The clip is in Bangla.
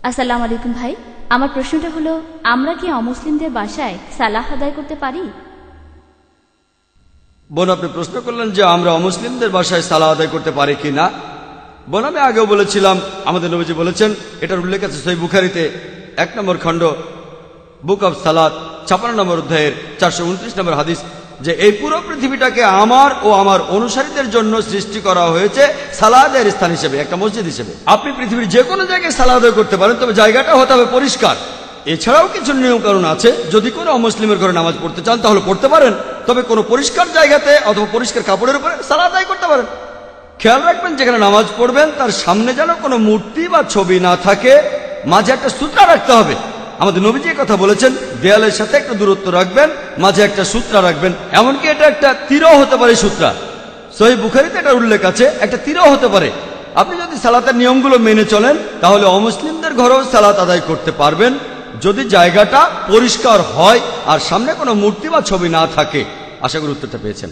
আসসালামু আলাইকুম ভাই, আমার প্রশ্নটা হলো, আমরা কি অমুসলিমদের বাসায় সালাহ আদায় করতে পারি? বোন, আপনি প্রশ্ন করলেন যে আমরা অমুসলিমদের বাসায় সালাহ আদায় করতে পারি কি না। বোন, আমি আগেও বলেছিলাম, আমাদের নবীজি বলেছেন, এটার উল্লেখ আছে সহিহ বুখারীতে 1 নম্বর খণ্ড, বুক অব সালাত, 56 নম্বর অধ্যায়ের 429 নম্বর হাদিস, যে এই পুরো পৃথিবীটাকে আমার ও আমার অনুসারীদের জন্য সৃষ্টি করা হয়েছে সালাহ আদায়ের স্থান হিসেবে, একটা মসজিদ হিসেবে। আপনি পৃথিবীর যে কোনো জায়গায় সালাহ আদায় করতে পারেন, তবে জায়গাটা হতে হবে পরিষ্কার। এছাড়াও কিছু নিয়ম কানুন আছে, যদি কোনো অমুসলিমের ঘরে নামাজ পড়তে চান তাহলে পড়তে পারেন, তবে কোনো পরিষ্কার জায়গাতে অথবা পরিষ্কার কাপড়ের উপরে সালাহ আদায় করতে পারেন। খেয়াল রাখবেন, যেখানে নামাজ পড়বেন তার সামনে যেন কোনো মূর্তি বা ছবি না থাকে, মাঝে একটা সূত্রা রাখতে হবে। আমাদের নবীজি কথা বলেছেন, দেয়ালের সাথে একটা দূরত্ব রাখবেন, মাঝে একটা সূত্রা রাখবেন, এমনকি এটা একটা তীরও হতে পারে। সূত্রা সহিহ বুখারীতে এটা উল্লেখ আছে, একটা তীরও হতে পারে। আপনি যদি সালাতের নিয়মগুলো মেনে চলেন তাহলে অমুসলিমদের ঘরেও সালাত আদায় করতে পারবেন, যদি জায়গাটা পরিষ্কার হয় আর সামনে কোনো মূর্তি বা ছবি না থাকে। আশা করি উত্তরটা পেয়েছেন।